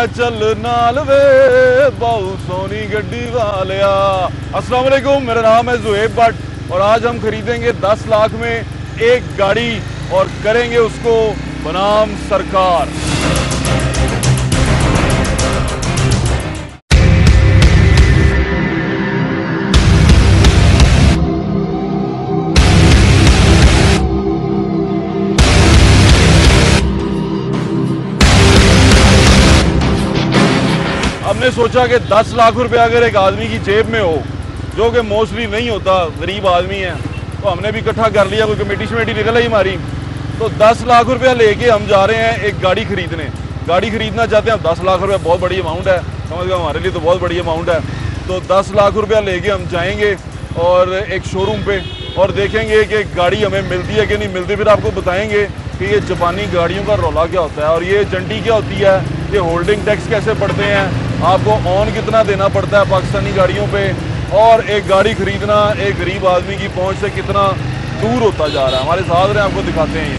चल नाल वे बहु सोनी गड्डी वालिया। अस्सलाम वालेकुम, मेरा नाम है ज़ुहैब भट्ट और आज हम खरीदेंगे 10 लाख में एक गाड़ी और करेंगे उसको बनाम सरकार। हमने सोचा कि 10 लाख रुपए अगर एक आदमी की जेब में हो, जो कि मोस्टली नहीं होता, गरीब आदमी है, तो हमने भी इकट्ठा कर लिया, कोई कमेटी शमेटी निकल आई हमारी, तो 10 लाख रुपया लेके हम जा रहे हैं एक गाड़ी खरीदने। गाड़ी खरीदना चाहते हैं हम, 10 लाख रुपया बहुत बड़ी अमाउंट है, समझ गए, हमारे लिए तो बहुत बड़ी अमाउंट है। तो 10 लाख रुपया लेके हम जाएंगे और एक शोरूम पे और देखेंगे कि गाड़ी हमें मिलती है कि नहीं मिलती। फिर आपको बताएंगे कि ये जापानी गाड़ियों का रौला क्या होता है और ये एजेंटी क्या होती है, ये होल्डिंग टैक्स कैसे पड़ते हैं, आपको ऑन कितना देना पड़ता है पाकिस्तानी गाड़ियों पे, और एक गाड़ी खरीदना एक गरीब आदमी की पहुंच से कितना दूर होता जा रहा है। हमारे साथ रहे, आपको दिखाते हैं ये।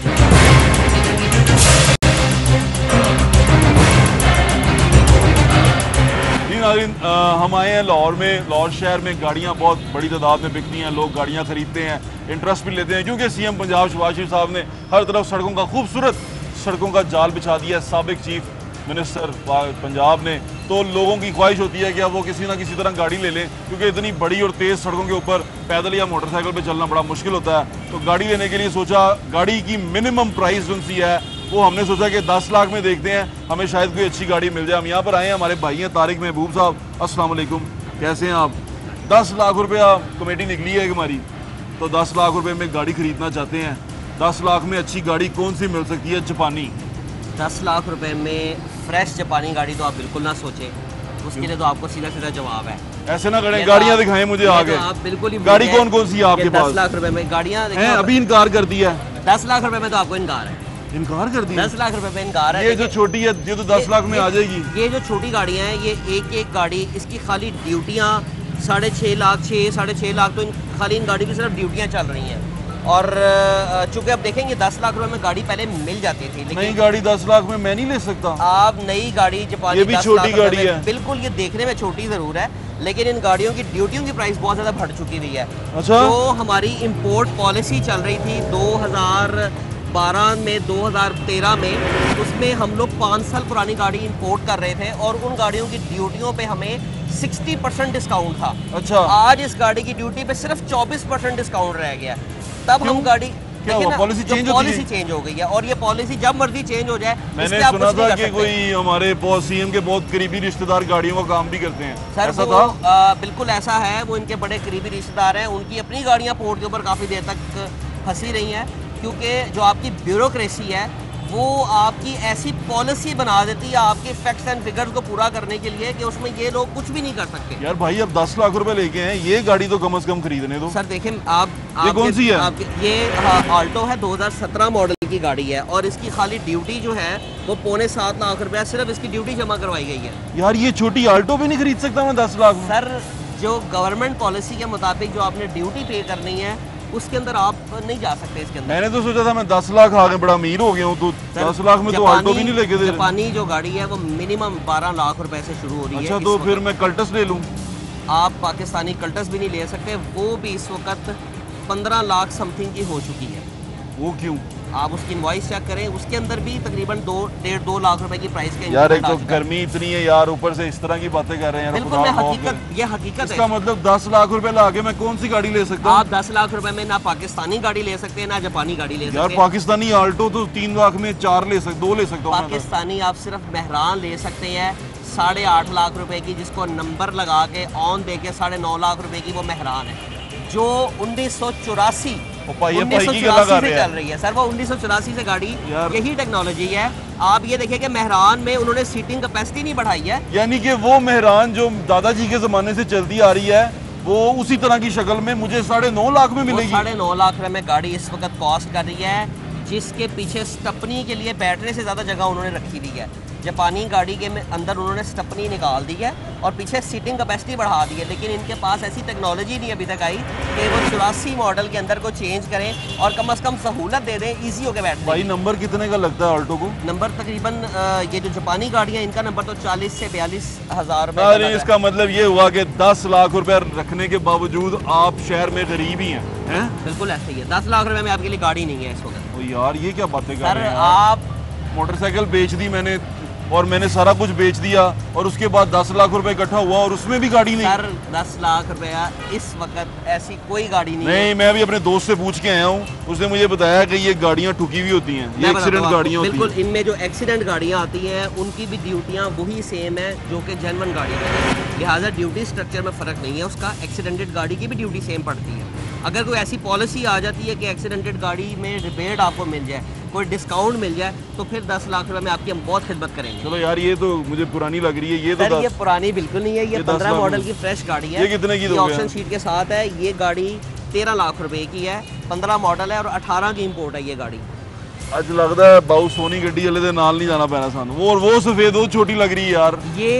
नाज़रीन, हम आए हैं लाहौर में। लाहौर शहर में गाड़ियाँ बहुत बड़ी तादाद में बिकती हैं, लोग गाड़ियाँ खरीदते हैं, इंटरेस्ट भी लेते हैं, क्योंकि सीएम पंजाब शहबाज शरीफ साहब ने हर तरफ सड़कों का खूबसूरत सड़कों का जाल बिछा दिया है, साबिक चीफ मिनिस्टर पंजाब ने। तो लोगों की ख्वाहिश होती है कि अब वो किसी ना किसी तरह गाड़ी ले लें, क्योंकि इतनी बड़ी और तेज़ सड़कों के ऊपर पैदल या मोटरसाइकिल पे चलना बड़ा मुश्किल होता है। तो गाड़ी लेने के लिए सोचा, गाड़ी की मिनिमम प्राइस जो सी है वो हमने सोचा कि 10 लाख में देखते हैं, हमें शायद कोई अच्छी गाड़ी मिल जाए। हम यहाँ पर आए हैं, हमारे भाई हैं तारिक महबूब साहब। अस्सलाम वालेकुम, कैसे हैं आप? 10 लाख रुपया कमेटी निकली है हमारी, तो 10 लाख रुपए में गाड़ी खरीदना चाहते हैं। 10 लाख में अच्छी गाड़ी कौन सी मिल सकती है? जापानी। 10 लाख रुपए में फ्रेश जापानी गाड़ी तो आप बिल्कुल ना सोचें, उसके लिए तो आपको सीधा सीधा जवाब है। ऐसे ना करें, गाड़ियाँ दिखाएं मुझे आगे। आप बिल्कुल ही गाड़ी कौन कौन सी है आपके पास? 10 लाख रुपए में गाड़ियाँ अभी इनकार कर दिया है। 10 लाख रुपए में तो आपको इनकार है। इनकार कर दिया? 10 लाख रुपए में इनकार है। ये जो छोटी है ये तो 10 लाख में आ जाएगी। ये जो छोटी गाड़ियाँ हैं, ये एक एक गाड़ी, इसकी खाली ड्यूटियाँ 6.5 लाख, 6.5 लाख, तो खाली इन गाड़ी की सिर्फ ड्यूटियाँ चल रही हैं। और चूंकि अब देखेंगे 10 लाख रुपए में गाड़ी पहले मिल जाती थी, लेकिन नई गाड़ी 10 लाख में मैं नहीं ले सकता। आप नई गाड़ी जापानी, ये भी छोटी गाड़ी है। बिल्कुल, ये देखने में छोटी जरूर है, लेकिन इन गाड़ियों की ड्यूटियों की प्राइस बहुत ज़्यादा बढ़ चुकी हुई है। अच्छा। जो हमारी इंपोर्ट पॉलिसी चल रही थी 2012 में, 2013 में, उसमें हम लोग 5 साल पुरानी गाड़ी इंपोर्ट कर रहे थे और उन गाड़ियों की ड्यूटियों पे हमें 60% डिस्काउंट था। अच्छा। आज इस गाड़ी की ड्यूटी पे सिर्फ 24% डिस्काउंट रह गया। तब हम गाड़ी पॉलिसी चेंज हो गई है, और ये पॉलिसी जब मर्जी चेंज हो जाए। मैंने सुना था कि कोई हमारे सीएम के बहुत करीबी रिश्तेदार गाड़ियों का काम भी करते हैं। सर ऐसा वो था? बिल्कुल ऐसा है, वो इनके बड़े करीबी रिश्तेदार हैं, उनकी अपनी गाड़ियां पोर्ट के ऊपर काफ़ी देर तक फंसी रही हैं, क्योंकि जो आपकी ब्यूरोक्रेसी है वो आपकी ऐसी पॉलिसी बना देती है आपके फैक्ट्स एंड फिगर्स को पूरा करने के लिए कि उसमें ये लोग कुछ भी नहीं कर सकते। यार भाई, अब 10 लाख रुपए लेके हैं, ये गाड़ी तो कम से कम खरीदने दो। सर देखें, ये कौन सी है? ये आल्टो है, 2017 मॉडल की गाड़ी है, और इसकी खाली ड्यूटी जो है वो 6.25 लाख रुपया सिर्फ इसकी ड्यूटी जमा करवाई गई है। यार ये छोटी आल्टो भी नहीं खरीद सकता मैं 10 लाख में? सर जो गवर्नमेंट पॉलिसी के मुताबिक जो आपने ड्यूटी पे करनी है उसके अंदर आप नहीं जा सकते इसके अंदर। मैंने तो सोचा था मैं 10 लाख आ गए, बड़ा अमीर हो गया हूँ, तो 10 लाख में तो आल्टो भी नहीं लेके दे। जापानी जो गाड़ी है वो मिनिमम 12 लाख रुपए से शुरू हो रही है। अच्छा, तो फिर मैं कल्टस ले लूँ? आप पाकिस्तानी कल्टस भी नहीं ले सकते, वो भी इस वक्त 15 लाख समथिंग की हो चुकी है। वो क्यों? आप उसकी इनवॉइस चेक करें, उसके अंदर भी तकरीबन 2.5-2 लाख रुपए की प्राइस के। यार एक तो गर्मी इतनी है यार, ऊपर से इस तरह की बातें कर रहे हैं। बिल्कुल, ये हकीकत है। इसका मतलब 10 लाख रुपए ला के मैं कौन सी गाड़ी ले सकता हूँ? आप 10 लाख रुपए में ना पाकिस्तानी गाड़ी ले सकते हैं ना जापानी गाड़ी ले सकते हैं। यार पाकिस्तानी आल्टो तो 3 लाख में 4 ले सकता, 2 ले सकता हूँ। पाकिस्तानी आप सिर्फ मेहरान ले सकते हैं 8.5 लाख रुपए की, जिसको नंबर लगा के ऑन दे के 9.5 लाख रुपए की वो मेहरान है, जो 1984 से चल रही है। सर वो 1984 से गाड़ी, यही टेक्नोलॉजी है। आप ये देखिए कि मेहरान में उन्होंने सीटिंग कैपेसिटी नहीं बढ़ाई है, यानी कि वो मेहरान जो दादाजी के जमाने से चलती आ रही है वो उसी तरह की शक्ल में मुझे 9.5 लाख में मिलेगी। 9.5 लाख रुपए में गाड़ी इस वक्त कॉस्ट कर रही है, जिसके पीछे स्टपनी के लिए बैठने से ज्यादा जगह उन्होंने रखी हुई है। जापानी गाड़ी के अंदर उन्होंने स्टपनी निकाल दी है और पीछे सीटिंग कैपेसिटी बढ़ा दी है, लेकिन इनके पास ऐसी टेक्नोलॉजी नहीं अभी तक आई कि वो 84 मॉडल के अंदर को चेंज करें और कम से कम सहूलत दे दें ईजी होकर बैठने। भाई नंबर कितने का लगता है ऑल्टो को? नंबर तकरीबन ये जो जापानी गाड़ियाँ इनका नंबर तो 40 से 42 हज़ार अरे रुपये। इसका मतलब ये हुआ कि 10 लाख रुपए रखने के बावजूद आप शहर में गरीब ही हैं? बिल्कुल ऐसे ही है, 10 लाख रुपए में आपके लिए गाड़ी नहीं है इस वक्त। ओ यार ये क्या बातें कर सर रहे हैं आप मोटरसाइकिल बेच दी मैंने और मैंने सारा कुछ बेच दिया और उसके बाद 10 लाख रुपए इकट्ठा हुआ और उसमें भी गाड़ी नहीं। सर 10 लाख रुपया इस वक्त ऐसी कोई गाड़ी नहीं है। नहीं, मैं भी अपने दोस्त से पूछ के आया हूँ, उसने मुझे बताया कि ये गाड़ियाँ ठुकी हुई होती हैं, ये एक्सीडेंट गाड़ियाँ होती हैं। बिल्कुल, इनमें जो एक्सीडेंट गाड़ियाँ आती हैं उनकी भी ड्यूटियाँ वही सेम है जो कि जेन्युइन गाड़ी है, लिहाजा ड्यूटी स्ट्रक्चर में फ़र्क नहीं है उसका। एक्सीडेंटेड गाड़ी की भी ड्यूटी सेम पड़ती है। अगर कोई ऐसी पॉलिसी आ जाती है कि एक्सीडेंटेड गाड़ी में रिबेट आपको मिल जाए, कोई डिस्काउंट मिल जाए, तो फिर 10 लाख रुपए में आपकी हम बहुत खिदमत करेंगे। चलो यार ये तो मुझे पुरानी लग रही है। ये तो ये पुरानी बिल्कुल नहीं है, ये 15 मॉडल की फ्रेश गाड़ी है। ये कितने की दोगे? ऑप्शन शीट के साथ है। ये गाड़ी 13 लाख रुपए की है, 15 मॉडल है और 18 की इंपोर्ट है ये गाड़ी। आज लगता है बाऊ सोनी गड्डी वाले दे नाल नहीं जाना पैना सानू। वो सफेद वो छोटी लग रही है यार। ये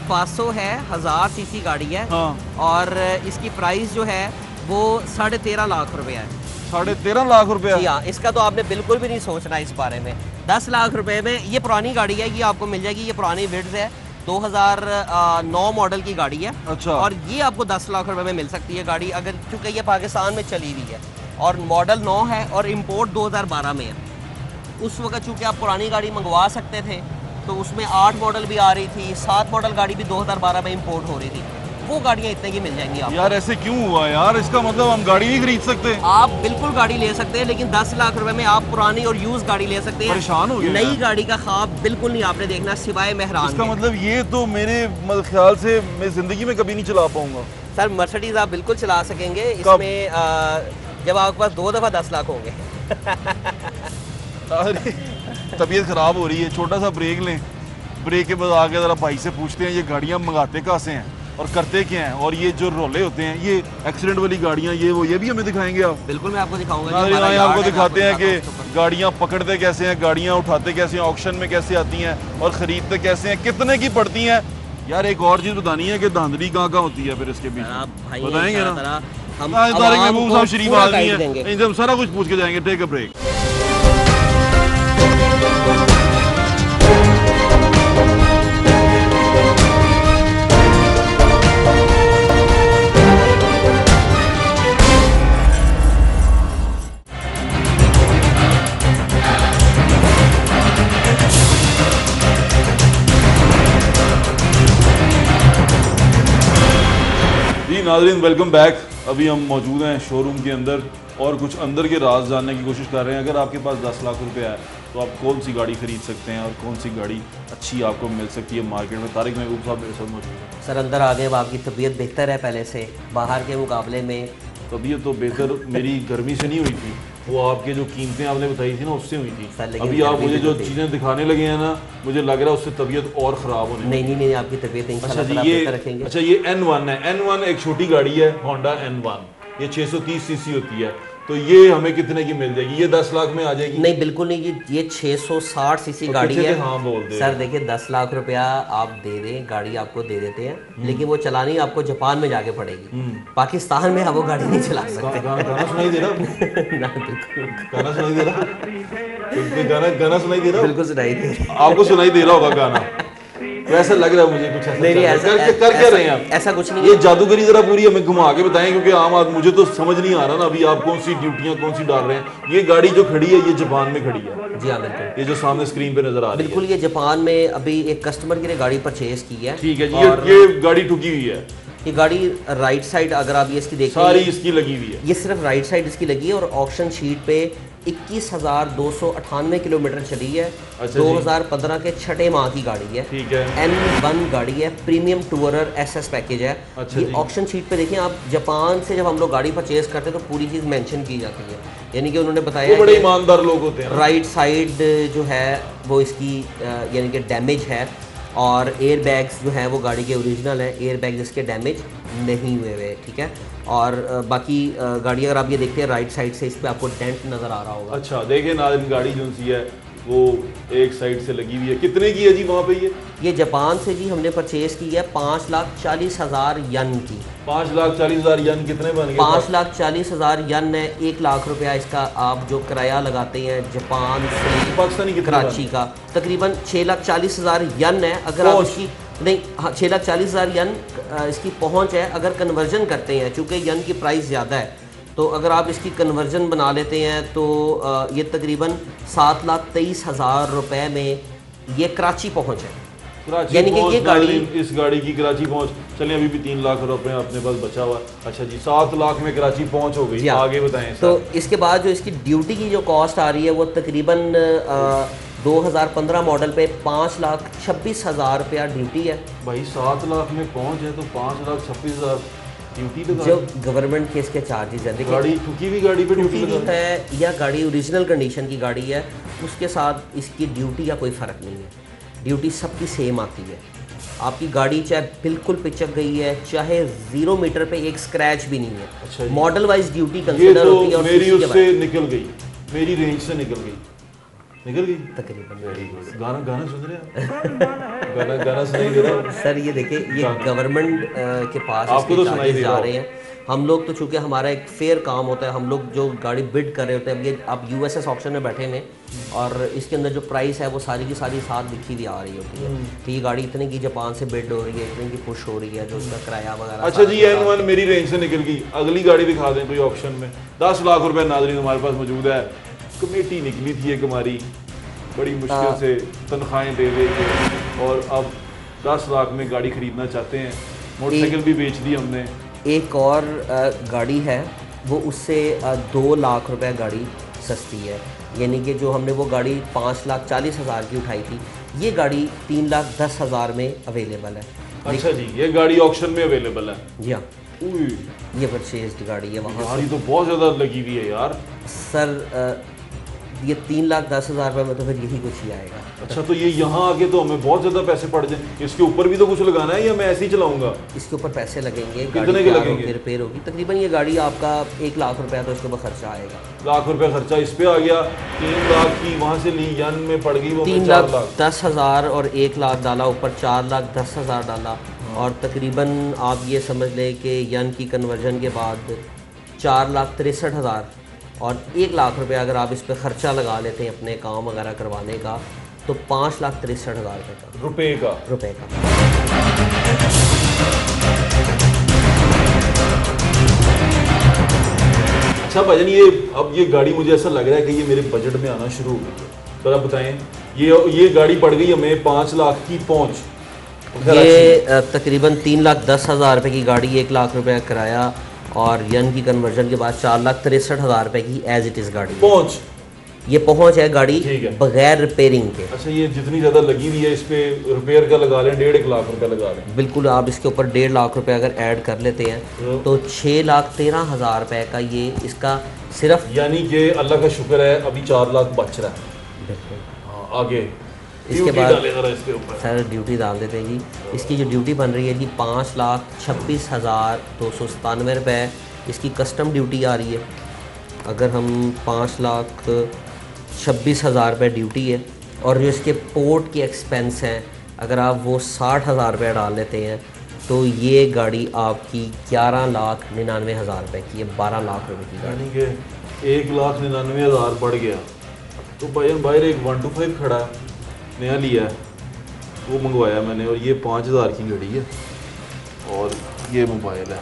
500 है, 1000 सीसी गाड़ी है। हाँ। और इसकी प्राइस जो है वो 13.5 लाख रुपए है। 13.5 लाख रुपए? जी हाँ, इसका तो आपने बिल्कुल भी नहीं सोचना इस बारे में। 10 लाख रुपए में ये पुरानी गाड़ी है, ये आपको मिल जाएगी। ये पुरानी विड्थ है, 2009 मॉडल की गाड़ी है। अच्छा। और ये आपको 10 लाख रुपए में मिल सकती है गाड़ी, अगर चूंकि ये पाकिस्तान में चली हुई है और मॉडल 9 है और इम्पोर्ट 2012 में है। उस वक्त चूंकि आप पुरानी गाड़ी मंगवा सकते थे तो उसमें 8 मॉडल भी आ रही थी, 7 मॉडल गाड़ी भी 2012 में इम्पोर्ट हो रही थी। वो गाड़ियाँ इतने की मिल जाएंगी आपको। यार ऐसे क्यों हुआ यार? इसका मतलब हम गाड़ी नहीं खरीद सकते? आप बिल्कुल गाड़ी ले सकते हैं, लेकिन 10 लाख रुपए में आप पुरानी और यूज गाड़ी ले सकते हैं। परेशान हो गए। नई गाड़ी का ख्वाब बिल्कुल नहीं आपने देखना सिवाय मेहरान। इसका मतलब ये तो मेरे ख्याल से मैं जिंदगी में कभी नहीं चला पाऊंगा। सर मर्सिडीज आप बिल्कुल चला सकेंगे इसमें जब आपके पास 2 दफा 10 लाख होंगे। अरे तबीयत खराब हो रही है, छोटा सा ब्रेक लें। ब्रेक के बाद आके जरा भाई से पूछते हैं ये गाड़ियाँ मंगाते कहाँ से हैं और करते क्या हैं, और ये जो रोले होते हैं, ये एक्सीडेंट वाली गाड़ियाँ, ये भी हमें दिखाएंगे आप? बिल्कुल मैं आपको दिखाऊंगा। आपको दिखाते हैं कि गाड़ियाँ पकड़ते कैसे हैं, गाड़ियाँ उठाते कैसे हैं, ऑक्शन में कैसे आती हैं और खरीदते कैसे हैं, कितने की पड़ती हैं। यार एक और चीज़ बतानी है कि धांधली कहाँ कहाँ होती है फिर इसके बीच बताएंगे ना? हम महबूब साहब शरीफ आदमी हैं, हम सारा कुछ पूछ के जाएंगे। Take a break. नाज़रीन वेलकम बैक। अभी हम मौजूद हैं शोरूम के अंदर और कुछ अंदर के राज जानने की कोशिश कर रहे हैं। अगर आपके पास 10 लाख रुपए है तो आप कौन सी गाड़ी खरीद सकते हैं और कौन सी गाड़ी अच्छी आपको मिल सकती है मार्केट में। तारिक महबूब साहब मेरे साथ मौजूद हैं। सर अंदर आ गए, अब आपकी तबीयत बेहतर है पहले से, बाहर के मुकाबले में? तबीयत तो बेहतर मेरी गर्मी से नहीं हुई थी, वो आपके जो कीमतें आपने बताई थी ना उससे हुई थी। अभी आप मुझे जो चीज़ें दिखाने लगे हैं ना, मुझे लग रहा है उससे तबीयत और ख़राब होने। नहीं आपकी तबीयत इंशाल्लाह रखेंगे। अच्छा ये N1 है। N1 एक छोटी गाड़ी है, होंडा N1, ये 630 सीसी होती है। तो ये हमें कितने की मिल जाएगी? ये 10 लाख में आ जाएगी? नहीं बिल्कुल नहीं, ये 660 सीसी गाड़ी है। हाँ बोल दे सर देखिए 10 लाख रुपया आप दे दें, गाड़ी आपको दे देते हैं, लेकिन वो चलानी आपको जापान में जाके पड़ेगी। पाकिस्तान में आप वो गाड़ी नहीं चला सकते। गाना सुनाई दे रहा? ना बिल्कुल। गाना सुनाई दे रहा? गाना सुनाई दे रहा? बिल्कुल सुनाई दे रहा। आपको सुनाई दे रहा होगा गाना? वैसा लग रहा है मुझे कुछ ऐसा। नहीं ऐसा कर क्या रहे हैं आप? ऐसा कुछ नहीं। ये जादूगरी जरा पूरी हमें घुमा के बताएं, क्योंकि आम आदमी मुझे तो समझ नहीं आ रहा ना अभी आप कौन सी ड्यूटियां कौन सी डाल रहे हैं। ये गाड़ी जो खड़ी है ये जापान में खड़ी है? जी हाँ बिल्कुल। ये जो सामने स्क्रीन पे नजर आ रही है बिल्कुल ये जापान में अभी एक कस्टमर के लिए गाड़ी परचेज की है। ठीक है जी। ये गाड़ी ठुकी हुई है? ये गाड़ी राइट साइड अगर आप ये इसकी देखें सारी इसकी लगी हुई है, ये सिर्फ राइट साइड इसकी लगी है और ऑक्शन शीट पे 21,298 किलोमीटर चली है। अच्छा 2015 के 6ठे माह की गाड़ी है। ठीक है। N1 गाड़ी है, प्रीमियम टूरर SS पैकेज है। अच्छा ये ऑक्शन शीट पे देखें आप, जापान से जब हम लोग गाड़ी परचेज करते हैं तो पूरी चीज़ मेंशन की जाती है, यानी कि उन्होंने बताया वो बड़े ईमानदार लोग होते हैं। राइट साइड जो है वो इसकी यानी कि डैमेज है और एयर बैग्स जो हैं वो गाड़ी के ओरिजिनल हैं, एयर बैग इसके डैमेज नहीं हुए हुए। ठीक है। और बाकी गाड़ी अगर आप ये देखते हैं राइट साइड से, इस पे आपको डेंट नज़र आ रहा होगा। अच्छा देखिए नाज़रीन, गाड़ी जो सी है वो एक साइड से लगी हुई है। कितने की है जी वहाँ पे ये जापान से जी हमने परचेज की है 5,40,000 यन की। 5,40,000 यन कितने बन गए? 5,40,000 यन है, 1 लाख रुपया इसका आप जो किराया लगाते हैं जापान से पाकिस्तानी कराची का, तकरीबन 6,40,000 यन है। अगर आप इसकी नहीं, हाँ 6,40,000 यन इसकी पहुंच है। अगर कन्वर्जन करते हैं, चूँकि यन की प्राइस ज़्यादा है, तो अगर आप इसकी कन्वर्जन बना लेते हैं तो ये तकरीबन 7,23,000 रुपये में ये कराची पहुंच है। यानी कि ये गाड़ी, इस गाड़ी की कराची पहुंच, चलिए अभी भी 3 लाख रुपए अपने पास बचा हुआ। अच्छा जी, 7 लाख में कराची पहुंच हो गई, आगे बताएं। तो इसके बाद जो इसकी ड्यूटी की जो कॉस्ट आ रही है वो तकरीबन 2015 मॉडल पे 5,26,000 रुपया ड्यूटी है। भाई 7 लाख में पहुंच है तो 5,26,000 ड्यूटी जो गवर्नमेंट के इसके चार्जेस है। देखिए गाड़ी ठुकी हुई गाड़ी पे ड्यूटी है या गाड़ी ओरिजिनल कंडीशन की गाड़ी है, उसके साथ इसकी ड्यूटी का कोई फ़र्क नहीं है। ड्यूटी सबकी सेम आती है। आपकी गाड़ी चाहे बिल्कुल पिचक गई है, चाहे 0 मीटर पे एक स्क्रैच भी नहीं है। अच्छा, मॉडल वाइज ड्यूटी कंसीडर होती है। और मेरी उससे निकल गई, मेरी रेंज से निकल गई तकरीबन। गाना सुन रहे हैं? गाना सुनाई दे रहा है सर ये देखिए, ये गवर्नमेंट के पास आपको तो सुनाई दे जा रहे हैं। हम लोग तो चूँकि हमारा एक फेयर काम होता है, हम लोग जो गाड़ी बिड कर रहे होते हैं, अब ये आप यूएसएस ऑप्शन में बैठे हैं और इसके अंदर जो प्राइस है वो सारी की सारी साथ लिखी हुई आ रही होती है कि ये गाड़ी इतने की जापान से बिड हो रही है, इतने की पुश हो रही है, जो उसका किराया वगैरह। अच्छा जी, N1 मेरी रेंज से निकल गई। अगली गाड़ी दिखा दें कोई ऑप्शन में। 10 लाख रुपए नाज़रीन हमारे पास मौजूद है। कमेटी निकली थी एक हमारी, बड़ी मुश्किल से तनख्वाहें दे के, और अब 10 लाख में गाड़ी खरीदना चाहते हैं। मोटरसाइकिल भी बेच दी हमने। एक और गाड़ी है, वो उससे 2 लाख रुपए गाड़ी सस्ती है। यानी कि जो हमने वो गाड़ी 5,40,000 की उठाई थी, ये गाड़ी 3,10,000 में अवेलेबल है। अच्छा जी, ये गाड़ी ऑक्शन में अवेलेबल है? जी हाँ, ये परचेज्ड गाड़ी है वहाँ। गाड़ी तो बहुत ज़्यादा लगी हुई है यार। सर ये 3,10,000 रुपये में तो फिर यही कुछ ही आएगा। अच्छा, तो ये यहाँ आके तो हमें बहुत ज़्यादा पैसे पड़ जाए। इसके ऊपर भी तो कुछ लगाना है या मैं ऐसे ही चलाऊंगा? इसके ऊपर पैसे लगेंगे। कितने के लगेंगे? रिपेयर होगी तकरीबन ये गाड़ी आपका 1 लाख रुपया तो इसके ऊपर खर्चा आएगा। लाख रुपया खर्चा इस पे आ गया। 3 लाख की वहाँ से ली, यन में पड़ गई वो 3,10,000 और 1 लाख डाला, ऊपर 4,10,000 डाला, और तकरीबन आप ये समझ लें कि यन की कन्वर्जन के बाद 4,63,000 और 1 लाख रुपया अगर आप इस पर ख़र्चा लगा लेते हैं अपने काम वगैरह करवाने का, तो 5,63,000 रुपये का। अच्छा भाईजान, ये अब ये गाड़ी मुझे ऐसा लग रहा है कि ये मेरे बजट में आना शुरू हो गई है। तो आप बताएं, ये गाड़ी पड़ गई हमें 5 लाख की पहुंच। ये तकरीबन 3,10,000 रुपये की गाड़ी, 1 लाख रुपया किराया और यन की कन्वर्जन के बाद 4,63,000 रुपये की एज इट इज़ गाड़ी पहुंच। ये पहुंच है गाड़ी बगैर रिपेयरिंग के। अच्छा, ये जितनी ज़्यादा लगी हुई है इस पे रिपेयर का लगा लें, 1.5 लाख रुपया लगा लें। बिल्कुल, आप इसके ऊपर 1.5 लाख रुपए अगर ऐड कर लेते हैं तो 6,13,000 रुपये का ये इसका सिर्फ, यानी कि अल्लाह का शुक्र है अभी 4 लाख बच रहा है। बिल्कुल। हाँ, आगे इसके बाद इसके ऊपर सर ड्यूटी डाल देते हैं जी। इसकी जो ड्यूटी बन रही है जी 5,26,297 रुपये इसकी कस्टम ड्यूटी आ रही है। अगर हम 5,26,000 रुपये ड्यूटी है और जो इसके पोर्ट के एक्सपेंस हैं, अगर आप वो 60,000 रुपये डाल लेते हैं तो ये गाड़ी आपकी 11,99,000 रुपये की है, 12 लाख रुपये की गाड़ी। यानी कि 1,99,000 बढ़ गया। तो भाईजान बाहर एक 125 खड़ा है, नया लिया है, वो मंगवाया मैंने, और ये 5,000 की घड़ी है और ये मोबाइल है।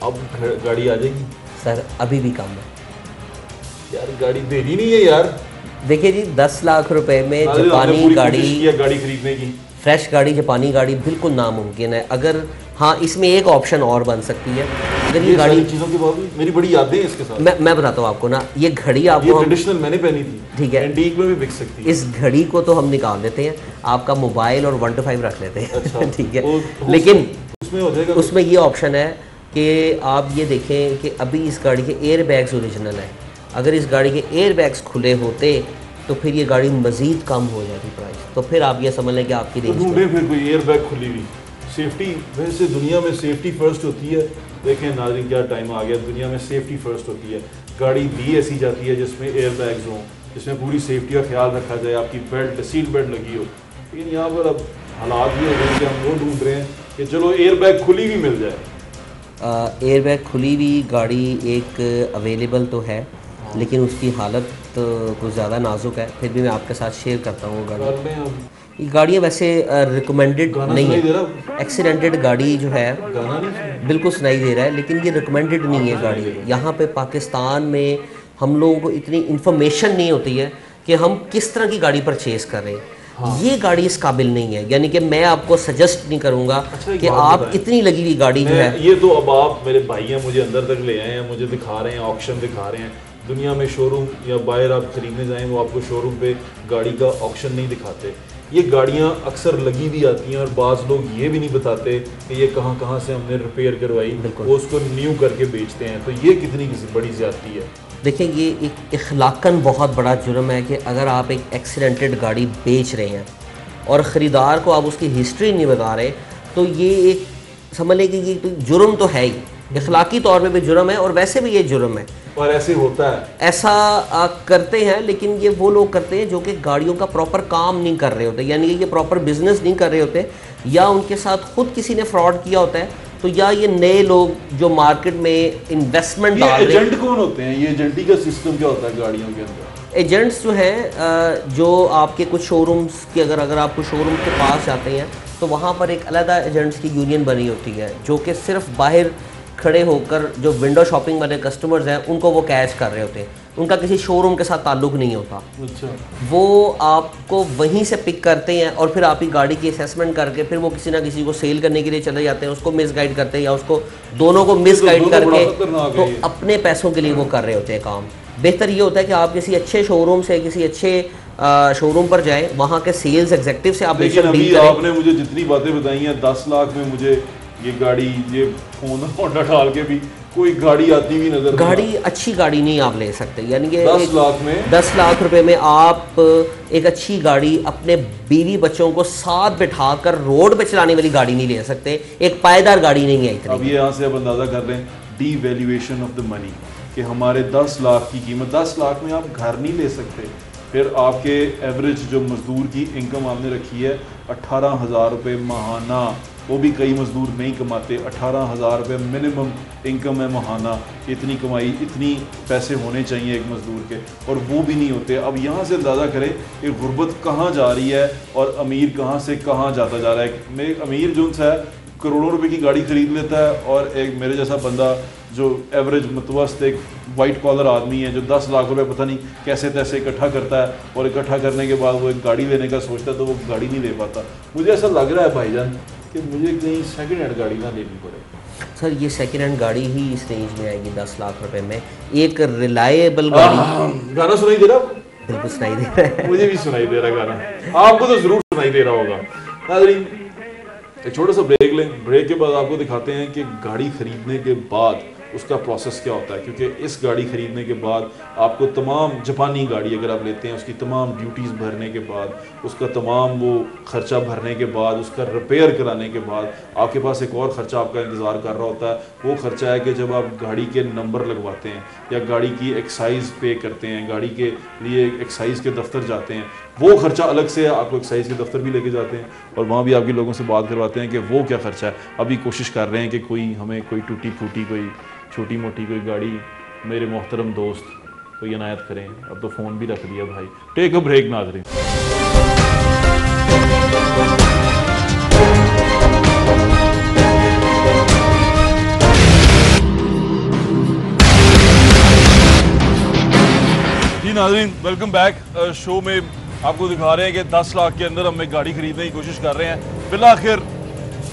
अब गाड़ी आ जाएगी सर, अभी भी कम है यार, गाड़ी देनी नहीं है यार। देखिए जी, 10 लाख रुपए में जापानी गाड़ी खरीदने की, फ्रेश गाड़ी, जापानी गाड़ी बिल्कुल नामुमकिन है। अगर हाँ, इसमें एक ऑप्शन और बन सकती है। अगर ये गाड़ी चीज़ों के बाद मेरी बड़ी यादें हैं इसके साथ। मैं बताता हूँ आपको ना, ये घड़ी आपको ट्रेडिशनल मैंने पहनी थी, ठीक है, एंटीक में भी बिक सकती है। इस घड़ी को तो हम निकाल देते हैं, आपका मोबाइल और 125 रख लेते हैं। अच्छा, ठीक है, लेकिन उसमें हो जाएगा, उसमें ये ऑप्शन है कि आप ये देखें कि अभी इस गाड़ी के एयर बैग्स ओरिजिनल है। अगर इस गाड़ी के एयर बैग्स खुले होते तो फिर ये गाड़ी मज़ीद कम हो जाती प्राइस। तो फिर आप ये समझ लें कि आपकी रेंज ढूंढें फिर कोई एयर बैग खुली हुई। सेफ्टी, वैसे दुनिया में सेफ्टी फर्स्ट होती है। देखें नाज़रीन, क्या टाइम आ गया, दुनिया में सेफ्टी फर्स्ट होती है। गाड़ी भी ऐसी जाती है जिसमें एयर बैग्स हों, जिसमें पूरी सेफ्टी का ख्याल रखा जाए, आपकी बेल्ट सीट बेल्ट लगी हो। लेकिन यहाँ पर अब हालात ये हो गए कि हम वो ढूंढ रहे हैं कि चलो एयर बैग खुली भी मिल जाए। एयर बैग खुली हुई गाड़ी एक अवेलेबल तो है, लेकिन उसकी हालत कुछ ज़्यादा नाजुक है। फिर भी मैं आपके साथ शेयर करता हूँ गाड़ी। ये गाड़ियाँ वैसे रिकमेंडेड नहीं है। एक्सीडेंटेड गाड़ी जो है बिल्कुल सुनाई दे रहा है, लेकिन ये रिकमेंडेड नहीं है गाड़ी। यहाँ पे पाकिस्तान में हम लोगों को इतनी इन्फॉर्मेशन नहीं होती है कि हम किस तरह की गाड़ी परचेज़ कर रहे हैं। ये गाड़ी इस काबिल नहीं है, यानी कि मैं आपको सजेस्ट नहीं करूँगा कि आप इतनी लगी हुई गाड़ी जो है। ये तो अब आप मेरे भाई हैं, मुझे अंदर तक ले आए हैं, मुझे दिखा रहे हैं, ऑक्शन दिखा रहे हैं। दुनिया में शोरूम या बाहर आप खरीदने जाएं वो आपको शोरूम पे गाड़ी का ऑक्शन नहीं दिखाते। ये गाड़ियाँ अक्सर लगी भी आती हैं और बाज़ लोग ये भी नहीं बताते कि ये कहाँ कहाँ से हमने रिपेयर करवाई, वो उसको न्यू करके बेचते हैं। तो ये कितनी बड़ी ज़्यादती है। देखिए, ये एक इखलाकन बहुत बड़ा जुर्म है कि अगर आप एक एक्सीडेंटेड गाड़ी बेच रहे हैं और ख़रीदार को आप उसकी हिस्ट्री नहीं बता रहे, तो ये एक समझ लें कि ये तो जुर्म तो है ही, इखलाकी तौर पे भी जुर्म है और वैसे भी ये जुर्म है। और ऐसे होता है, ऐसा करते हैं, लेकिन ये वो लोग करते हैं जो कि गाड़ियों का प्रॉपर काम नहीं कर रहे होते, यानी कि ये प्रॉपर बिजनेस नहीं कर रहे होते, या उनके साथ खुद किसी ने फ्रॉड किया होता है। तो या ये नए लोग जो मार्केट में इन्वेस्टमेंट डाल रहे हैं। एजेंट कौन होते हैं? ये एजेंटी का सिस्टम क्या होता है गाड़ियों के अंदर? एजेंट्स जो हैं, जो आपके कुछ शोरूम्स की अगर आप कुछ शोरूम के पास जाते हैं तो वहाँ पर एक अलग एजेंट्स की यूनियन बनी होती है, जो कि सिर्फ बाहर खड़े होकर जो विंडो शॉपिंग वाले कस्टमर्स हैं उनको वो कैच कर रहे होते हैं। उनका किसी शोरूम के साथ ताल्लुक़ नहीं होता। अच्छा। वो आपको वहीं से पिक करते हैं और फिर आपकी गाड़ी की असेसमेंट करके फिर वो किसी ना किसी को सेल करने के लिए चले जाते हैं, उसको मिसगाइड करते हैं या उसको दोनों को मिसगाइड करके तो अपने पैसों के लिए वो कर रहे होते हैं काम। बेहतर ये होता है कि आप किसी अच्छे शोरूम से किसी अच्छे शोरूम पर जाएं, वहाँ के सेल्स एग्जीक्यूटिव से आप डील करें। आपने मुझे जितनी बातें बताई हैं, 10 लाख में मुझे ये गाड़ी, ये होंडा डाल के भी कोई गाड़ी आती भी नजर, गाड़ी अच्छी गाड़ी नहीं आप ले सकते। यानी कि 10 लाख में 10 लाख रुपए में आप एक अच्छी गाड़ी अपने बीवी बच्चों को साथ बिठाकर रोड पे चलाने वाली गाड़ी नहीं ले सकते। एक पायदार गाड़ी नहीं है इतनी। अब ये यहाँ से आप अंदाजा कर लें D valuation of the money कि हमारे 10 लाख की कीमत, 10 लाख में आप घर नहीं ले सकते। फिर आपके एवरेज जो मजदूर की इनकम आपने रखी है 18,000 रुपये माहाना, वो भी कई मजदूर नहीं कमाते। 18,000 रुपये मिनिमम इनकम है माहाना। इतनी कमाई, इतनी पैसे होने चाहिए एक मजदूर के, और वो भी नहीं होते। अब यहाँ से अंदाज़ा करें कि गुर्बत कहाँ जा रही है और अमीर कहाँ से कहाँ जाता जा रहा है। मेरे अमीर जो है करोड़ों रुपए की गाड़ी ख़रीद लेता है, और एक मेरे जैसा बंदा जो एवरेज मतवस्त एक वाइट कॉलर आदमी है जो 10 लाख रुपए पता नहीं कैसे तैसे इकट्ठा करता है, और इकट्ठा करने के बाद वो एक गाड़ी लेने का सोचता है तो वो गाड़ी नहीं ले पाता। मुझे ऐसा लग रहा है भाईजान कि मुझे कहीं सेकंड हैंड गाड़ी ना लेनी पड़े। सर, ये सेकंड हैंड गाड़ी ही इस रेंज में आएगी 10 लाख रुपए में। एक रिलायबल गाड़ी। गाना सुनाई दे रहा? बिल्कुल सुनाई दे रहा है। मुझे भी सुनाई दे रहा गाना, आपको तो जरूर सुनाई दे रहा होगा। नाज़रीन, एक छोटा सा ब्रेक लें। ब्रेक के बाद आपको दिखाते हैं कि गाड़ी खरीदने के बाद उसका प्रोसेस क्या होता है, क्योंकि इस गाड़ी ख़रीदने के बाद आपको तमाम जापानी गाड़ी अगर आप लेते हैं उसकी तमाम ड्यूटीज़ भरने के बाद, उसका तमाम वो ख़र्चा भरने के बाद, उसका रिपेयर कराने के बाद आपके पास एक और ख़र्चा आपका इंतज़ार कर रहा होता है। वो ख़र्चा है कि जब आप गाड़ी के नंबर लगवाते हैं या गाड़ी की एक्साइज़ पे करते हैं, गाड़ी के लिए एक्साइज़ के दफ्तर जाते हैं, वो ख़र्चा अलग से आपको एक्साइज़ के दफ्तर भी लेके जाते हैं और वहाँ भी आपके लोगों से बात करवाते हैं कि वो क्या ख़र्चा है। अभी कोशिश कर रहे हैं कि कोई हमें कोई टूटी फूटी कोई छोटी मोटी कोई गाड़ी मेरे मोहतरम दोस्त कोई इनायत करें। अब तो फ़ोन भी रख दिया भाई। टेक अ ब्रेक नाज़रीन। जी नाज़रीन, वेलकम बैक। शो में आपको दिखा रहे हैं कि 10 लाख के अंदर हम एक गाड़ी खरीदने की कोशिश कर रहे हैं। बिलाखिर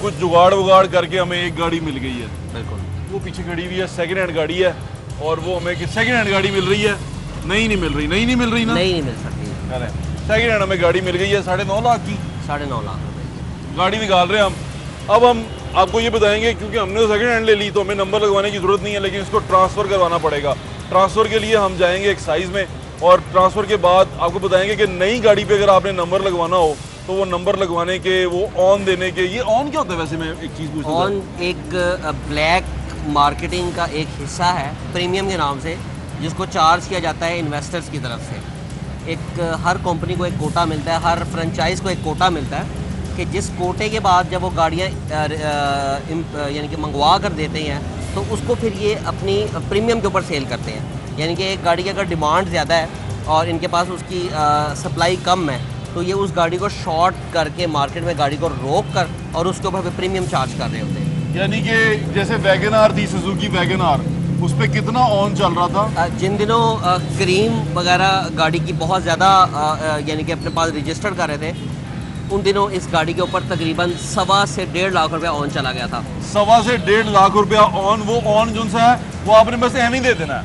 कुछ जुगाड़ वुगाड़ करके हमें एक गाड़ी मिल गई है। बिल्कुल, वो पीछे खड़ी हुई है, सेकंड हैंड गाड़ी है, और वो हमें कि सेकंड हैंड गाड़ी मिल रही है। नहीं मिल रही ना, नहीं मिल सकती। सेकंड हैंड हमें गाड़ी मिल गई है 9.5 लाख की। 9.5 लाख रुपए गाड़ी निकाल रहे हैं हम। अब हम आपको ये बताएंगे, क्योंकि हमने तो सेकंड हैंड ले ली तो हमें नंबर लगवाने की जरूरत नहीं है, लेकिन इसको ट्रांसफ़र करवाना पड़ेगा। ट्रांसफ़र के लिए हम जाएंगे एक्साइज़ में, और ट्रांसफ़र के बाद आपको बताएंगे कि नई गाड़ी पे अगर आपने नंबर लगवाना हो तो वो नंबर लगवाने के, वो ऑन देने के, ये ऑन क्या होता है वैसे? मैं एक चीज़ पूछता हूं। ऑन एक ब्लैक मार्केटिंग का एक हिस्सा है प्रीमियम के नाम से, जिसको चार्ज किया जाता है इन्वेस्टर्स की तरफ से। एक हर कंपनी को एक कोटा मिलता है, हर फ्रेंचाइज को एक कोटा मिलता है कि जिस कोटे के बाद जब वो गाड़ियाँ यानी कि मंगवा कर देते हैं तो उसको फिर ये अपनी प्रीमियम के ऊपर सेल करते हैं। यानी कि एक गाड़ी की अगर डिमांड ज़्यादा है और इनके पास उसकी सप्लाई कम है तो ये उस गाड़ी को शॉर्ट करके मार्केट में गाड़ी को रोक कर और उसके ऊपर फिर प्रीमियम चार्ज कर रहे होते हैं। यानी कि जैसे वैगन आर थी, सुजुकी वैगन आर, उस पर कितना ऑन चल रहा था? जिन दिनों क्रीम वगैरह गाड़ी की बहुत ज़्यादा यानी कि अपने पास रजिस्टर कर रहे थे, उन दिनों इस गाड़ी के ऊपर तकरीबन 1.25 से 1.5 लाख रुपया ऑन चला गया था। 1.25 से 1.5 लाख रुपया ऑन। वो ऑन जो सा है वो आपने बस एम ही दे देना है,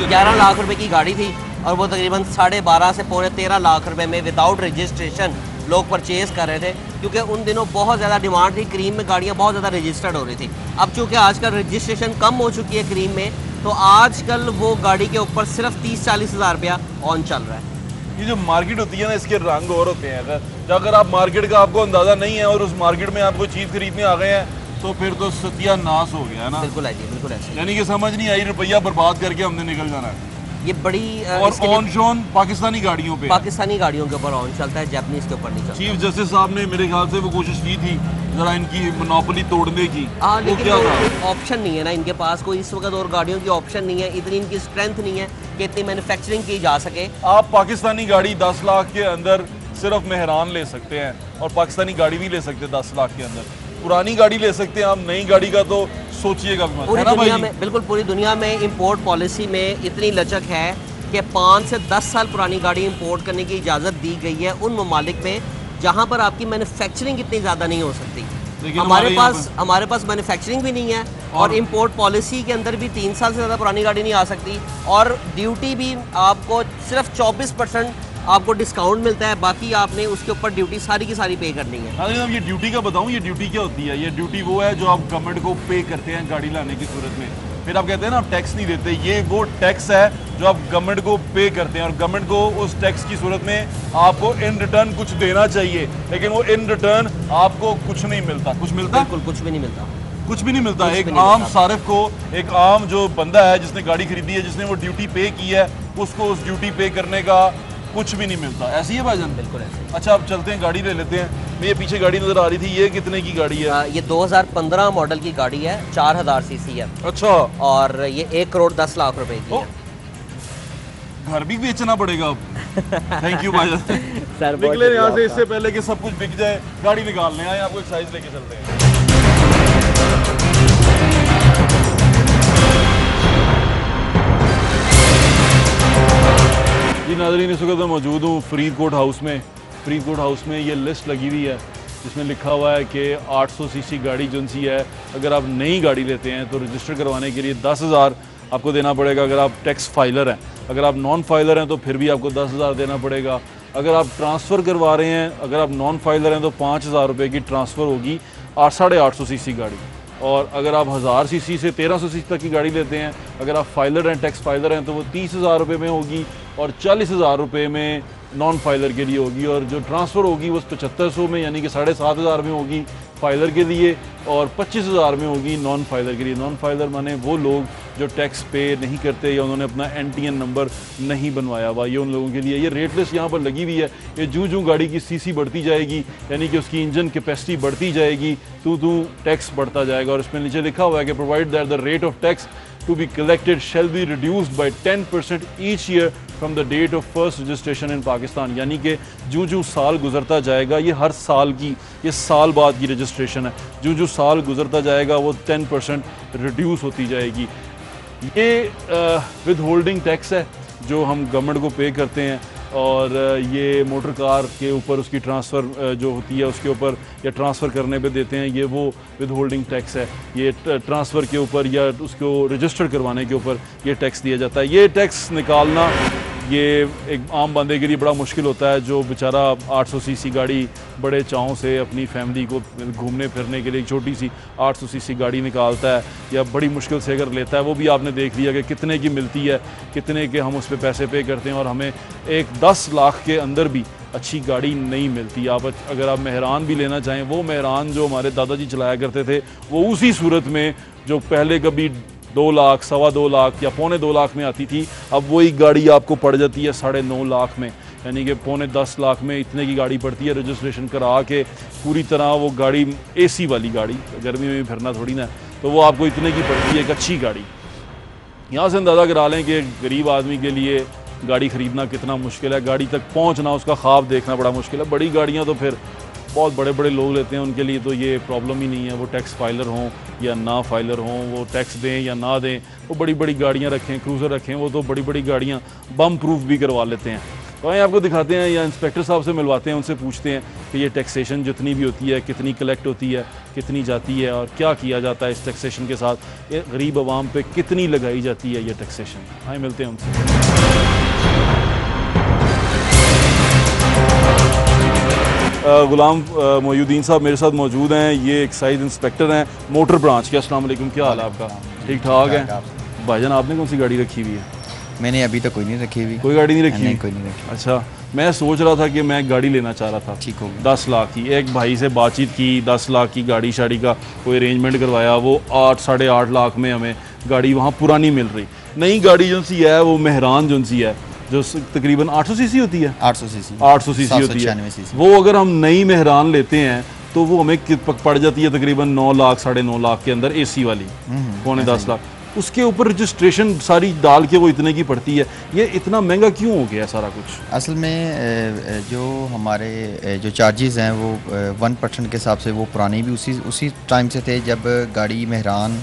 11 लाख रुपए की गाड़ी थी और वो तकरीबन 12.5 से पौने 13 लाख रुपए में विदाउट रजिस्ट्रेशन लोग परचेज़ कर रहे थे, क्योंकि उन दिनों बहुत ज़्यादा डिमांड थी, क्रीम में गाड़ियाँ बहुत ज़्यादा रजिस्टर्ड हो रही थी। अब चूँकि आजकल रजिस्ट्रेशन कम हो चुकी है क्रीम में, तो आजकल वो गाड़ी के ऊपर सिर्फ 30-40 हज़ार रुपया ऑन चल रहा है। ये जो मार्केट होती है ना, इसके रंग और होते हैं। अगर आप मार्केट का आपको अंदाज़ा नहीं है और उस मार्केट में आपको चीज़ खरीदने आ गए हैं तो फिर तो सत्यानाश हो गया है ना। बिल्कुल है जी, बिल्कुल ऐसे। यानी कि समझ नहीं आई, रुपया बर्बाद करके हमने निकल जाना है। ये बड़ी और ऑन शोन पाकिस्तानी गाड़ियों पे, पाकिस्तानी गाड़ियों के ऊपर ऑन चलता है, जापानीज के ऊपर नहीं चलता। चीफ जस्टिस साहब ने मेरे ख्याल से वो कोशिश की थी जरा इनकी मोनोपोली तोड़ने की। हाँ, लेकिन ऑप्शन नहीं है ना इनके पास कोई इस वक्त, और गाड़ियों की ऑप्शन नहीं है, इतनी इनकी स्ट्रेंथ नहीं है कि इतनी मैन्युफैक्चरिंग की जा सके। आप पाकिस्तानी गाड़ी 10 लाख के अंदर सिर्फ मेहरान ले सकते हैं और पाकिस्तानी गाड़ी भी ले सकते हैं 10 लाख के अंदर। पुरानी गाड़ी ले सकते हैं आप, नई गाड़ी का तो सोचिएगा भी मत। पूरी दुनिया में, बिल्कुल पूरी दुनिया में इंपोर्ट पॉलिसी में इतनी लचक है कि 5 से 10 साल पुरानी गाड़ी इंपोर्ट करने की इजाज़त दी गई है उन ममालिक में जहाँ पर आपकी मैन्युफैक्चरिंग इतनी ज़्यादा नहीं हो सकती। हमारे पास मैन्युफैक्चरिंग भी नहीं है और इंपोर्ट पॉलिसी के अंदर भी 3 साल से ज़्यादा पुरानी गाड़ी नहीं आ सकती, और ड्यूटी भी आपको सिर्फ 24% आपको डिस्काउंट मिलता है, बाकी आपने उसके ऊपर ड्यूटी सारी की सारी पे करनी है। हाँ, ये ड्यूटी का बताऊँ, ये ड्यूटी क्या होती है? ये ड्यूटी वो है जो आप गवर्नमेंट को पे करते हैं गाड़ी लाने की सूरत में। फिर आप कहते हैं ना आप टैक्स नहीं देते, ये वो टैक्स है जो आप गवर्नमेंट को पे करते हैं और गवर्नमेंट को उस टैक्स की सूरत में आपको इन रिटर्न कुछ देना चाहिए, लेकिन वो इन रिटर्न आपको कुछ नहीं मिलता। कुछ मिलता है? बिल्कुल कुछ भी नहीं मिलता, कुछ भी नहीं मिलता। एक आम सारिफ को, एक आम जो बंदा है जिसने गाड़ी खरीदी है, जिसने वो ड्यूटी पे की है, उसको उस ड्यूटी पे करने का कुछ भी नहीं मिलता। ऐसी है भाईजान? बिल्कुल ऐसे। अच्छा, आप चलते हैं, गाड़ी ले लेते हैं। ये पीछे गाड़ी नजर आ रही थी, ये कितने की गाड़ी है? ये 2015 मॉडल की गाड़ी है, 4000 सीसी है। अच्छा। और ये 1 करोड़ 10 लाख रुपए की है। घर भी बेचना पड़ेगा अब। थैंक यू भाईजान। सर निकले यहाँ से इससे पहले कि सब कुछ बिक जाए। गाड़ी निकालने आए, आपको एक साइज लेके चलते हैं। जी नाज़रीन, इस वक्त मैं मौजूद हूँ फरीदकोट हाउस में। फरीदकोट हाउस में ये लिस्ट लगी हुई है जिसमें लिखा हुआ है कि 800 सीसी गाड़ी जो सी है, अगर आप नई गाड़ी लेते हैं तो रजिस्टर करवाने के लिए 10,000 आपको देना पड़ेगा। अगर आप टैक्स फाइलर हैं, अगर आप नॉन फाइलर हैं तो फिर भी आपको 10,000 देना पड़ेगा। अगर आप ट्रांसफ़र करवा रहे हैं, अगर आप नॉन फाइलर हैं तो 5,000 रुपये की ट्रांसफ़र होगी 850 सीसी गाड़ी। और अगर आप 1000 सीसी से 1300 सीसी तक की गाड़ी लेते हैं, अगर आप फाइलर हैं, टैक्स फाइलर हैं, तो वो 30,000 रुपये में होगी और 40,000 रुपये में नॉन फाइलर के लिए होगी। और जो ट्रांसफ़र होगी वो 7500 में यानी कि 7,500 में होगी फाइलर के लिए और 25,000 में होगी नॉन फाइलर के लिए। नॉन फाइलर माने वो लोग जो टैक्स पे नहीं करते या उन्होंने अपना NTN नंबर नहीं बनवाया हुआ, ये उन लोगों के लिए। ये रेट लिस्ट यहाँ पर लगी हुई है। ये जूँ गाड़ी की सीसी बढ़ती जाएगी, यानी कि उसकी इंजन कैपेसिटी बढ़ती जाएगी, तो टैक्स बढ़ता जाएगा। और इसमें नीचे लिखा हुआ है कि provide that the rate of tax to be collected shall be reduced by 10% each year from the date of first registration in Pakistan। यानी कि जूँ साल गुजरता जाएगा, ये हर साल की, ये साल बाद की रजिस्ट्रेशन है, जूँ साल गुजरता जाएगा वो 10% रिड्यूस होती जाएगी। ये विद होल्डिंग टैक्स है जो हम गवर्नमेंट को पे करते हैं और ये मोटर कार के ऊपर उसकी ट्रांसफ़र जो होती है उसके ऊपर या ट्रांसफ़र करने पे देते हैं, ये वो विद होल्डिंग टैक्स है। ये ट्रांसफ़र के ऊपर या उसको रजिस्टर करवाने के ऊपर ये टैक्स दिया जाता है। ये टैक्स निकालना ये एक आम बंदे के लिए बड़ा मुश्किल होता है, जो बेचारा 800 सीसी गाड़ी बड़े चाहों से अपनी फैमिली को घूमने फिरने के लिए एक छोटी सी 800 सीसी गाड़ी निकालता है या बड़ी मुश्किल से अगर लेता है, वो भी आपने देख लिया कि कितने की मिलती है, कितने के हम उस पर पैसे पे करते हैं और हमें एक 10 लाख के अंदर भी अच्छी गाड़ी नहीं मिलती। आप अगर आप मेहरान भी लेना चाहें, वो मेहरान जो हमारे दादाजी चलाया करते थे, वो उसी सूरत में जो पहले कभी 2 लाख, 2.25 लाख या 2.25 लाख में आती थी, अब वही गाड़ी आपको पड़ जाती है 9.5 लाख में, यानी कि 9.10 लाख में इतने की गाड़ी पड़ती है। रजिस्ट्रेशन करा के पूरी तरह वो गाड़ी AC वाली गाड़ी, गर्मी में फिरना थोड़ी ना, तो वो आपको इतने की पड़ती है एक अच्छी गाड़ी। यहाँ से अंदाज़ा करा लें कि गरीब आदमी के लिए गाड़ी ख़रीदना कितना मुश्किल है, गाड़ी तक पहुँचना, उसका ख्वाब देखना बड़ा मुश्किल है। बड़ी गाड़ियाँ तो फिर बहुत बड़े बड़े लोग लेते हैं, उनके लिए तो ये प्रॉब्लम ही नहीं है, वो टैक्स फाइलर हों या ना फाइलर हों, वो टैक्स दें या ना दें, वो बड़ी बड़ी गाड़ियाँ रखें, क्रूज़र रखें, वो तो बड़ी बड़ी गाड़ियाँ बम प्रूफ भी करवा लेते हैं। तो आइए आपको दिखाते हैं या इंस्पेक्टर साहब से मिलवाते हैं, उनसे पूछते हैं कि ये टैक्सेशन जितनी भी होती है कितनी कलेक्ट होती है, कितनी जाती है और क्या किया जाता है इस टैक्सेशन के साथ, ये गरीब आवाम पे कितनी लगाई जाती है ये टैक्सेशन। आइए मिलते हैं उनसे। गुलाम मोयुद्दीन साहब मेरे साथ मौजूद हैं, ये एक्साइज इंस्पेक्टर हैं मोटर ब्रांच के। अस्सलाम वालेकुम, क्या हाल है आपका? ठीक ठाक है भाईजान। आपने कौन सी गाड़ी रखी हुई है? मैंने अभी तक कोई नहीं रखी हुई। कोई गाड़ी नहीं रखी? नहीं, कोई नहीं रखी। अच्छा, मैं सोच रहा था कि मैं गाड़ी लेना चाह रहा था। ठीक हो गया। 10 लाख की, एक भाई से बातचीत की, 10 लाख की गाड़ी शाड़ी का कोई अरेंजमेंट करवाया, वो 8-8.5 लाख में हमें गाड़ी वहाँ पुरानी मिल रही। नई गाड़ी जो सी है वो मेहरान जो सी है, जो तकरीबन 800 सीसी होती है, 800 सीसी होती है, वो अगर हम नई मेहरान लेते हैं तो वो हमें पड़ जाती है तकरीबन 9 लाख 9.5 लाख के अंदर, AC वाली 9.10 लाख। उसके ऊपर रजिस्ट्रेशन सारी डाल के वो इतने की पड़ती है। ये इतना महंगा क्यों हो गया सारा कुछ? असल में जो हमारे जो चार्जेस हैं वो 1% के हिसाब से वो पुराने भी उसी टाइम से थे जब गाड़ी मेहरान,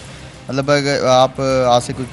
मतलब अगर आप आज से कुछ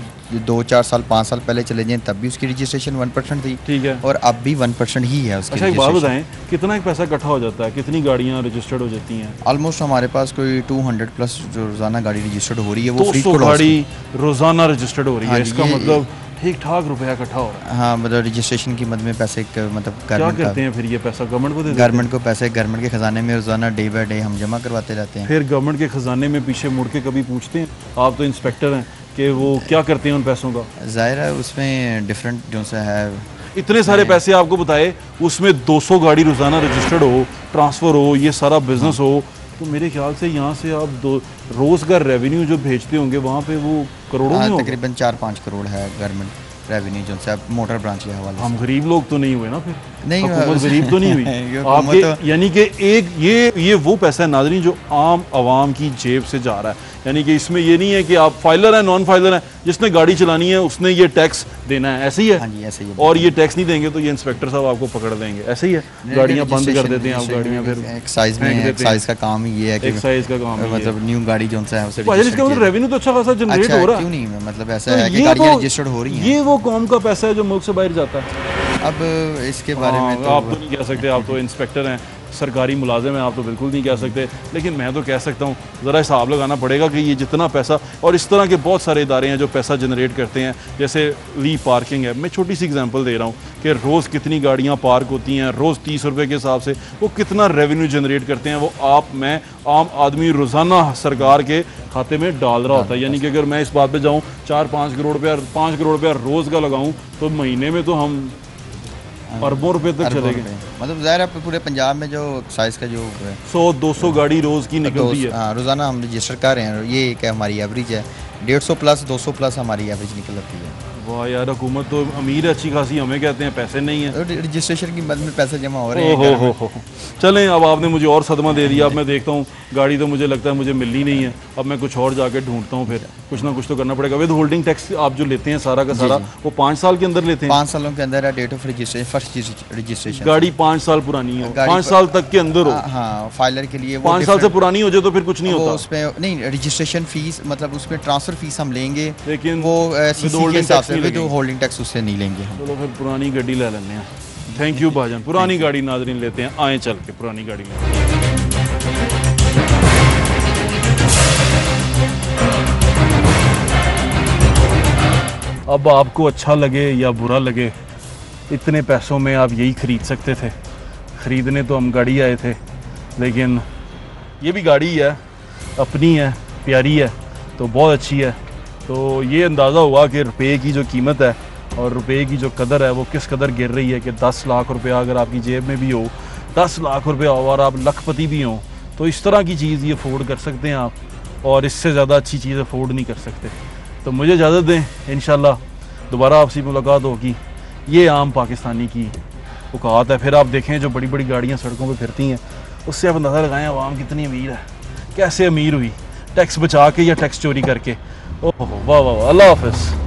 2-4 साल 5 साल पहले चले जाएं तब भी उसकी रजिस्ट्रेशन 1% थी। ठीक है। और अब भी 1% ही है उसकी। अच्छा, एक बात बताएं, कितना एक पैसा इकट्ठा हो जाता है, कितनी गाड़ियाँ रजिस्टर्ड हो जाती हैं? ऑलमोस्ट हमारे पास कोई 200 प्लस जो रोज़ाना गाड़ी रजिस्टर्ड हो रही है, वो 200 गाड़ी रोज़ाना रजिस्टर्ड हो रही है। इसका मतलब ठीक ठाक रुपया इकट्ठा हो रहा है। हाँ, मतलब रजिस्ट्रेशन की मद में पैसे मतलब क्या करते हैं फिर ये पैसा? गवर्नमेंट को देते हैं? गवर्नमेंट को पैसे गवर्नमेंट के खजाने में रोज़ाना डे बाय डे हम जमा करवाते रहते हैं। फिर गवर्नमेंट के खजाने में पीछे मुड़ के कभी पूछते हैं? आप तो इंस्पेक्टर हैं कि वो क्या करते हैं उन पैसों का? ज़ाहिर है उसमें डिफरेंट जो सा है, इतने सारे पैसे आपको बताए, उसमें 200 गाड़ी रोज़ाना रजिस्टर्ड हो, ट्रांसफ़र हो, ये सारा बिजनेस हो, तो मेरे ख्याल से यहाँ से आप रोज़ का रेवेन्यू जो भेजते होंगे वहाँ पे वो करोड़ों में होगा। तकरीबन 4-5 करोड़ है गवर्नमेंट रेवेन्यू जो से मोटर ब्रांच के हवाले। हम गरीब लोग तो नहीं हुए ना फिर? नहीं, हुकूमत गरीब तो नहीं हुई आपके तो... यानी कि एक ये वो पैसा है नाज़रीन जो आम आवाम की जेब से जा रहा है। यानी कि इसमें ये नहीं है कि आप फाइलर हैं नॉन फाइलर हैं, जिसने गाड़ी चलानी है उसने ये टैक्स देना है, ऐसे ही है। हाँ जी, ऐसे ही है। और ये टैक्स नहीं देंगे तो ये इंस्पेक्टर साहब आपको पकड़ देंगे, ऐसे ही है। गाड़ियाँ बंद कर देते हैं आप, गाड़ियाँ फिर एक्साइज का काम ही ये है कि एक्साइज का काम मतलब न्यू गाड़ी जो है उसे इसका मतलब रेवेन्यू तो अच्छा खासा जनरेट हो रहा है। क्यों नहीं, मतलब ऐसा है कि गाड़ियाँ रजिस्टर्ड हो रही हैं। ये वो कौम का पैसा है जो मुल्क से बाहर जाता है। अब इसके बारे में तो आप तो नहीं कह सकते, आप तो इंस्पेक्टर हैं, सरकारी मुलाजिम हैं, आप तो बिल्कुल नहीं कह सकते, लेकिन मैं तो कह सकता हूँ ज़रा हिसाब लगाना पड़ेगा कि ये जितना पैसा, और इस तरह के बहुत सारे इदारे हैं जो पैसा जनरेट करते हैं, जैसे ली पार्किंग है। मैं छोटी सी एग्जांपल दे रहा हूँ कि रोज़ कितनी गाड़ियाँ पार्क होती हैं, रोज़ 30 रुपये के हिसाब से वो कितना रेवेन्यू जनरेट करते हैं, वो आप मैं आम आदमी रोज़ाना सरकार के खाते में डाल रहा होता है। यानी कि अगर मैं इस बात पर जाऊँ 4-5 करोड़ रुपया 5 करोड़ रुपया रोज़ का लगाऊँ तो महीने में तो हम अरबों रुपए तक चले गए। मतलब ज़ाहिर है पूरे पंजाब में जो साइज़ का जो 100-200 गाड़ी रोज़ की निकलती है। हाँ, रोज़ाना हम रजिस्टर कर रहे हैं, ये एक हमारी एवरेज है। 150 प्लस 200 प्लस हमारी एवरेज निकल आती है। वाह यार, हुकूमत तो अमीर है अच्छी खासी, हमें कहते हैं पैसे नहीं है। रजिस्ट्रेशन की मद में पैसे जमा हो रहे हैं। हो। चलें, अब आपने मुझे और सदमा दे दिया। अब मैं देखता हूँ गाड़ी तो मुझे लगता है मुझे मिलनी नहीं है, अब मैं कुछ और जाके ढूंढता हूँ, फिर कुछ ना कुछ तो करना पड़ेगा। विद होल्डिंग टैक्स आप जो लेते हैं सारा का सारा वो 5 साल के अंदर लेते हैं? 5 सालों के अंदर है date of registration, first registration. गाड़ी 5 साल पुरानी हो, 5 साल तक के अंदर हो। हाँ, फाइलर के लिए 5 साल से पुरानी हो जाए तो फिर कुछ नहीं होता उसमें। नहीं, रजिस्ट्रेशन फीस मतलब उसमें ट्रांसफर फीस हम लेंगे, लेकिन वो होल्डिंग टैक्स उससे नहीं लेंगे हम। चलो फिर पुरानी गाड़ी ले लेते हैं। थैंक यू भाईजान। पुरानी गाड़ी नाज़रीन लेते हैं, आए चल के पुरानी गाड़ी लेते हैं। अब आपको अच्छा लगे या बुरा लगे, इतने पैसों में आप यही ख़रीद सकते थे। ख़रीदने तो हम गाड़ी आए थे, लेकिन ये भी गाड़ी है, अपनी है, प्यारी है, तो बहुत अच्छी है। तो ये अंदाज़ा हुआ कि रुपये की जो कीमत है और रुपये की जो कदर है वो किस कदर गिर रही है कि 10 लाख रुपया अगर आपकी जेब में भी हो, 10 लाख रुपया हो और आप लखपति भी हों, तो इस तरह की चीज़ ये अफोर्ड कर सकते हैं आप, और इससे ज़्यादा अच्छी चीज़ अफोर्ड नहीं कर सकते। तो मुझे इजाज़त दें, इंशाल्लाह दोबारा आपसे मुलाकात होगी। ये आम पाकिस्तानी की औकात है। फिर आप देखें जो बड़ी बड़ी गाड़ियाँ सड़कों पे फिरती हैं, उससे आप अंदाज़ा लगाएं आवाम कितनी अमीर है, कैसे अमीर हुई, टैक्स बचा के या टैक्स चोरी करके। ओह वाह वाह, अल्लाह हाफ़िज़।